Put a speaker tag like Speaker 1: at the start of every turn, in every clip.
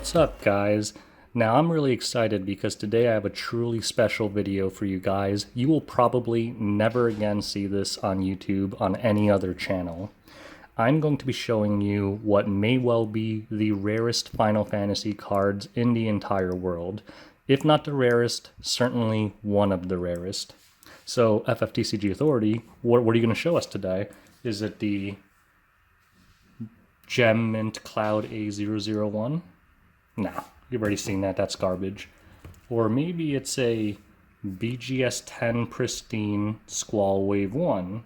Speaker 1: What's up, guys? Now I'm really excited because today I have a truly special video for you guys. You will probably never again see this on YouTube on any other channel. I'm going to be showing you what may well be the rarest Final Fantasy cards in the entire world. If not the rarest, certainly one of the rarest. So, FFTCG Authority, what are you going to show us today? Is it the Gem Mint Cloud A001? Nah, you've already seen that. That's garbage. Or maybe it's a BGS 10 Pristine Squall Wave 1.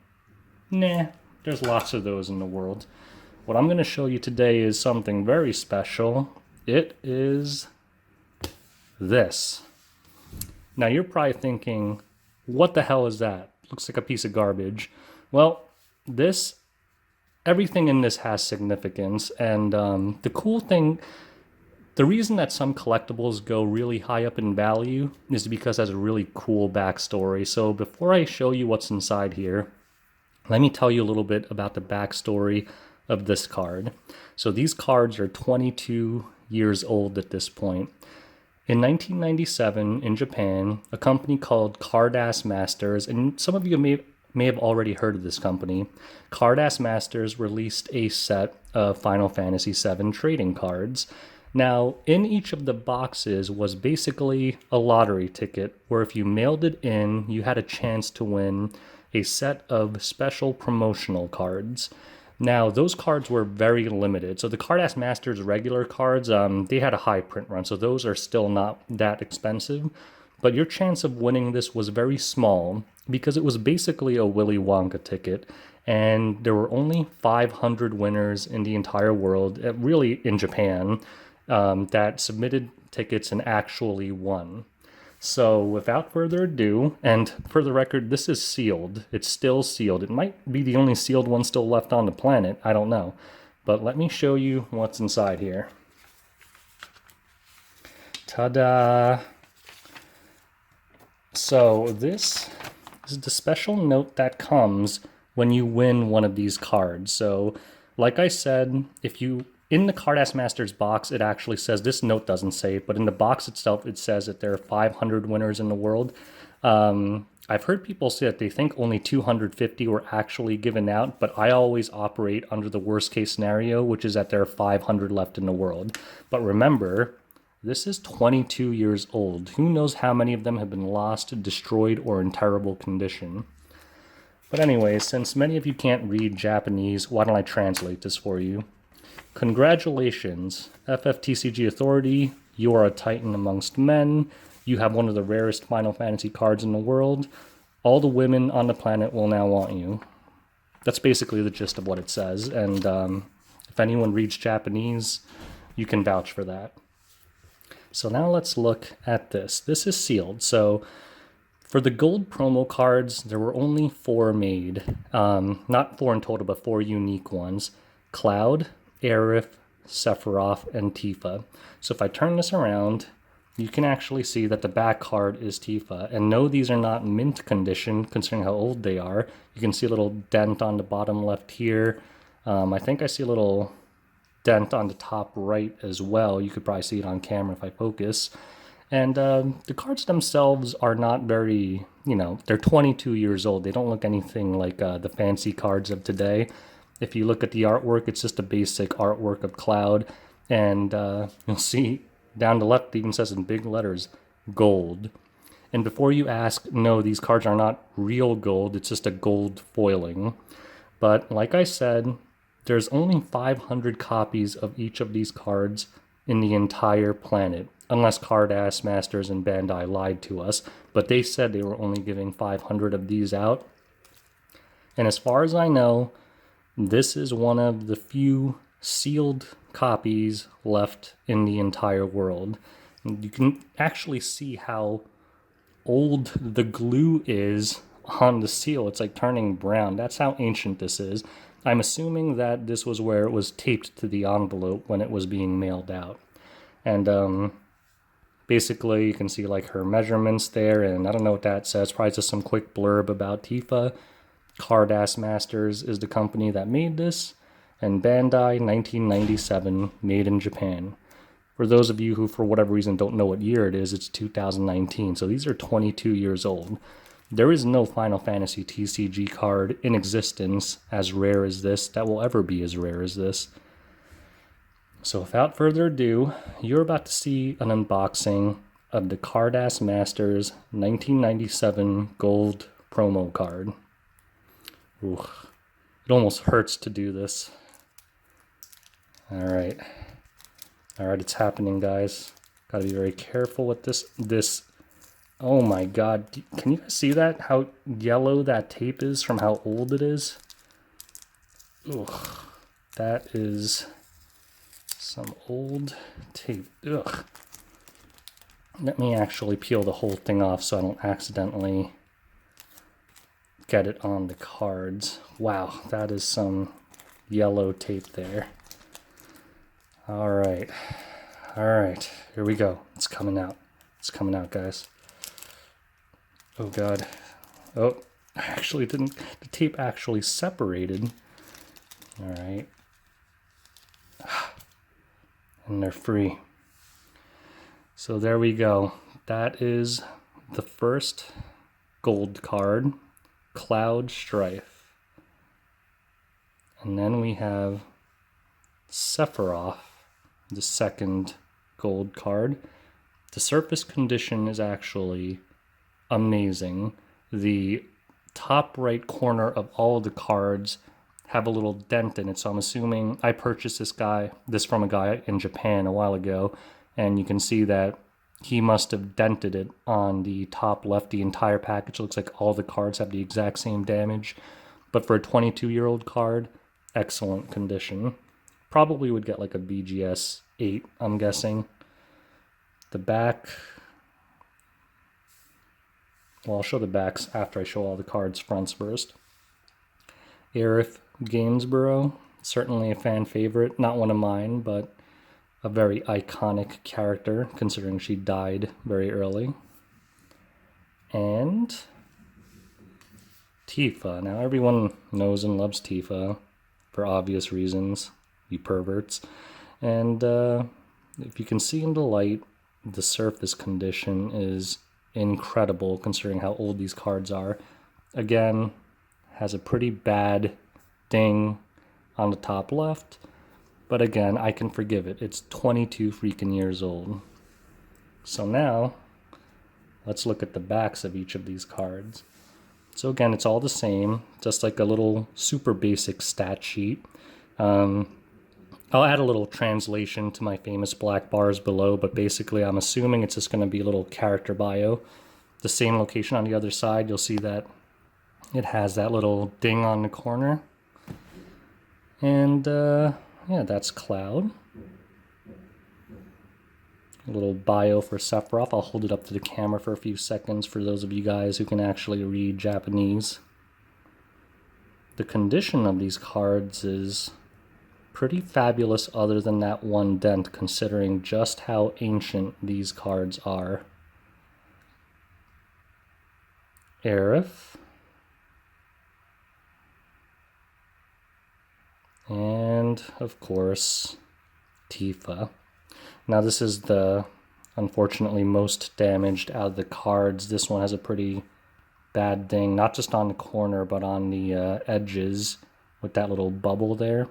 Speaker 1: Nah, there's lots of those in the world. What I'm going to show you today is something very special. It is this. Now you're probably thinking, what the hell is that? Looks like a piece of garbage. Well, everything in this has significance, and the cool thing, the reason that some collectibles go really high up in value is because it has a really cool backstory. So before I show you what's inside here, let me tell you a little bit about the backstory of this card. So these cards are 22 years old at this point. In 1997 in Japan, a company called Carddass Masters, and some of you may have already heard of this company, Carddass Masters released a set of Final Fantasy VII trading cards. Now, in each of the boxes was basically a lottery ticket where if you mailed it in, you had a chance to win a set of special promotional cards. Now, those cards were very limited. So the Carddass Masters regular cards, they had a high print run, so those are still not that expensive. But your chance of winning this was very small because it was basically a Willy Wonka ticket. And there were only 500 winners in the entire world, really in Japan, that submitted tickets and actually won. So without further ado, and for the record, this is sealed. It's still sealed. It might be the only sealed one still left on the planet. I don't know. But let me show you what's inside here. Ta-da! So this is the special note that comes when you win one of these cards. So like I said, in the Carddass Masters box, it actually says, this note doesn't say it, but in the box itself, it says that there are 500 winners in the world. I've heard people say that they think only 250 were actually given out, but I always operate under the worst case scenario, which is that there are 500 left in the world. But remember, this is 22 years old. Who knows how many of them have been lost, destroyed, or in terrible condition. But anyway, since many of you can't read Japanese, why don't I translate this for you? Congratulations, FFTCG Authority, you are a titan amongst men. You have one of the rarest Final Fantasy cards in the world. All the women on the planet will now want you. That's basically the gist of what it says, and if anyone reads Japanese, you can vouch for that. So now let's look at this. This is sealed, so for the gold promo cards, there were only 4 made. Not 4 in total, but 4 unique ones. Cloud, Aerith, Sephiroth, and Tifa. So if I turn this around, you can actually see that the back card is Tifa. And no, these are not mint condition, considering how old they are. You can see a little dent on the bottom left here. I think I see a little dent on the top right as well. You could probably see it on camera if I focus. And the cards themselves are not very, they're 22 years old. They don't look anything like the fancy cards of today. If you look at the artwork, it's just a basic artwork of Cloud. And you'll see down the left, it even says in big letters, gold. And before you ask, no, these cards are not real gold. It's just a gold foiling. But like I said, there's only 500 copies of each of these cards in the entire planet. Unless Carddass Masters and Bandai lied to us. But they said they were only giving 500 of these out. And as far as I know, this is one of the few sealed copies left in the entire world. And you can actually see how old the glue is on the seal. It's like turning brown. That's how ancient this is. I'm assuming that this was where it was taped to the envelope when it was being mailed out. And basically you can see like her measurements there, and I don't know what that says. Probably just some quick blurb about Tifa. Carddass Masters is the company that made this, and Bandai 1997, made in Japan. For those of you who, for whatever reason, don't know what year it is, it's 2019. So these are 22 years old. There is no Final Fantasy TCG card in existence as rare as this that will ever be as rare as this. So without further ado, you're about to see an unboxing of the Carddass Masters 1997 Gold promo card. Ooh, it almost hurts to do this. Alright, it's happening, guys. Gotta be very careful with this. Oh my god, can you guys see that? How yellow that tape is from how old it is? Ugh, that is some old tape. Ugh. Let me actually peel the whole thing off so I don't accidentally get it on the cards. Wow, that is some yellow tape there. Alright, here we go. It's coming out. It's coming out, guys. Oh god. Oh, I actually didn't, the tape actually separated. Alright. And they're free. So there we go. That is the first gold card, Cloud Strife. And then we have Sephiroth, the second gold card. The surface condition is actually amazing. The top right corner of all of the cards have a little dent in it, so I'm assuming I purchased this from a guy in Japan a while ago, and you can see that he must have dented it on the top left. The entire package looks like all the cards have the exact same damage, but for a 22-year-old card, excellent condition. Probably would get like a BGS 8, I'm guessing. The back, well, I'll show the backs after I show all the cards fronts first. Aerith Gainsborough, certainly a fan favorite, not one of mine, but a very iconic character considering she died very early. And Tifa. Now everyone knows and loves Tifa for obvious reasons, you perverts. And if you can see in the light, the surface condition is incredible considering how old these cards are. Again, has a pretty bad ding on the top left, but again, I can forgive it. It's 22 freaking years old. So now, let's look at the backs of each of these cards. So again, it's all the same, just like a little super basic stat sheet. I'll add a little translation to my famous black bars below, but basically I'm assuming it's just going to be a little character bio. The same location on the other side, you'll see that it has that little ding on the corner. And yeah, that's Cloud. A little bio for Sephiroth. I'll hold it up to the camera for a few seconds for those of you guys who can actually read Japanese. The condition of these cards is pretty fabulous other than that one dent, considering just how ancient these cards are. Aerith. And, of course, Tifa. Now this is the, unfortunately, most damaged out of the cards. This one has a pretty bad ding, not just on the corner, but on the edges with that little bubble there.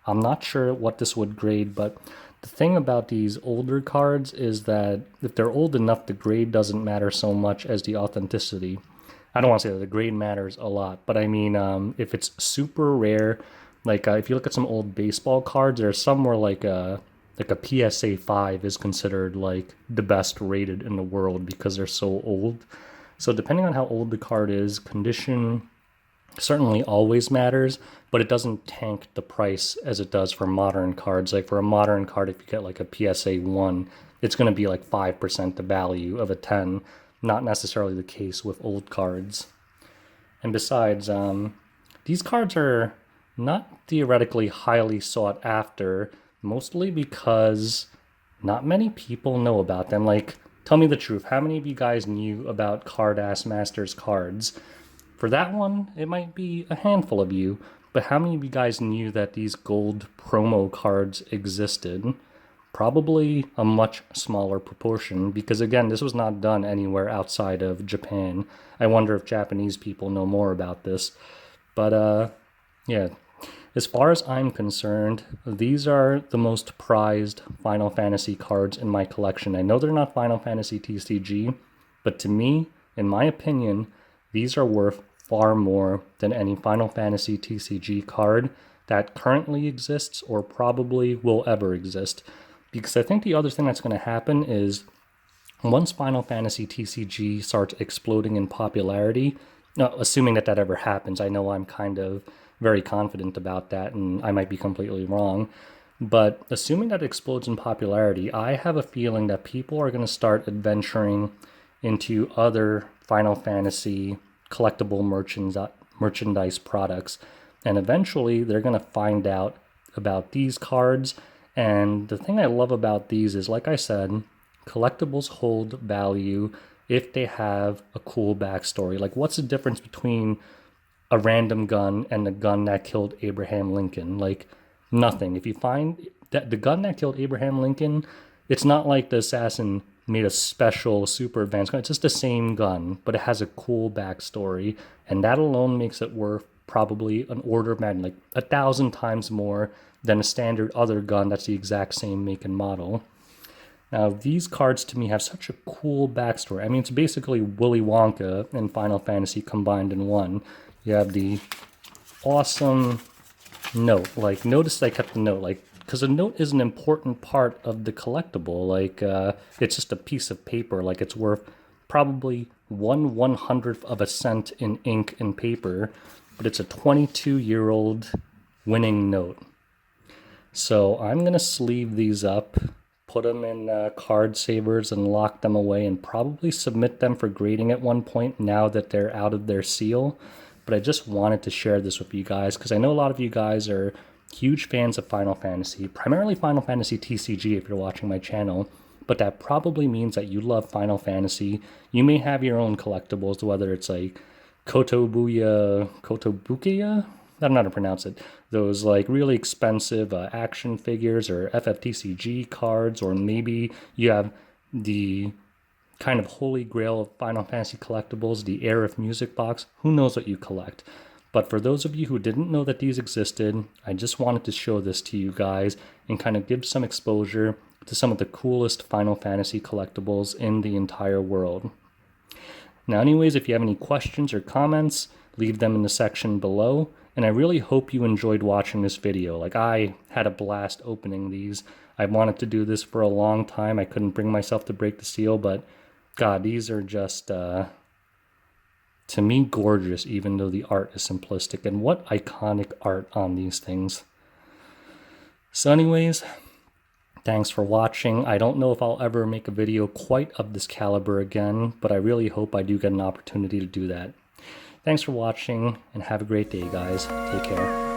Speaker 1: I'm not sure what this would grade, but the thing about these older cards is that if they're old enough, the grade doesn't matter so much as the authenticity. I don't want to say that the grade matters a lot, but I mean, if it's super rare, like if you look at some old baseball cards, there's some where like a PSA 5 is considered like the best rated in the world because they're so old. So depending on how old the card is, condition certainly always matters, but it doesn't tank the price as it does for modern cards. Like for a modern card, if you get like a PSA 1, it's going to be like 5% the value of a 10. Not necessarily the case with old cards. And besides, these cards are not theoretically highly sought after, mostly because not many people know about them. Like, tell me the truth, how many of you guys knew about Carddass Masters cards? For that one, it might be a handful of you, but how many of you guys knew that these gold promo cards existed? probably a much smaller proportion, because again, this was not done anywhere outside of Japan. I wonder if Japanese people know more about this. But yeah, as far as I'm concerned, these are the most prized Final Fantasy cards in my collection. I know they're not Final Fantasy TCG, but to me, in my opinion, these are worth far more than any Final Fantasy TCG card that currently exists or probably will ever exist. Because I think the other thing that's going to happen is once Final Fantasy TCG starts exploding in popularity, assuming that ever happens, I know I'm kind of very confident about that and I might be completely wrong, but assuming that it explodes in popularity, I have a feeling that people are going to start adventuring into other Final Fantasy collectible merchandise products, and eventually they're going to find out about these cards. And the thing I love about these is, like I said, collectibles hold value if they have a cool backstory. Like, what's the difference between a random gun and the gun that killed Abraham Lincoln? Like, nothing. If you find that the gun that killed Abraham Lincoln, it's not like the assassin made a special super advanced gun. It's just the same gun, but it has a cool backstory, and that alone makes it worth probably an order of magnitude, like 1,000 times more than a standard other gun that's the exact same make and model. Now, these cards to me have such a cool backstory. I mean, it's basically Willy Wonka and Final Fantasy combined in one. You have the awesome note. Like, notice I kept the note, like, because the note is an important part of the collectible. Like, it's just a piece of paper. Like, it's worth probably 1/100th of a cent in ink and paper, but it's a 22-year-old winning note. So I'm going to sleeve these up, put them in card savers and lock them away, and probably submit them for grading at one point now that they're out of their seal. But I just wanted to share this with you guys because I know a lot of you guys are huge fans of Final Fantasy, primarily Final Fantasy TCG if you're watching my channel, but that probably means that you love Final Fantasy. You may have your own collectibles, whether it's like Kotobukiya, I don't know how to pronounce it. Those like really expensive action figures or FFTCG cards, or maybe you have the kind of holy grail of Final Fantasy collectibles, the Aerith music box. Who knows what you collect? But for those of you who didn't know that these existed, I just wanted to show this to you guys and kind of give some exposure to some of the coolest Final Fantasy collectibles in the entire world. Now, anyways, if you have any questions or comments, leave them in the section below. And I really hope you enjoyed watching this video. Like, I had a blast opening these. I wanted to do this for a long time. I couldn't bring myself to break the seal, but God, these are just, to me, gorgeous, even though the art is simplistic. And what iconic art on these things. So anyways, thanks for watching. I don't know if I'll ever make a video quite of this caliber again, but I really hope I do get an opportunity to do that. Thanks for watching, and have a great day, guys. Take care.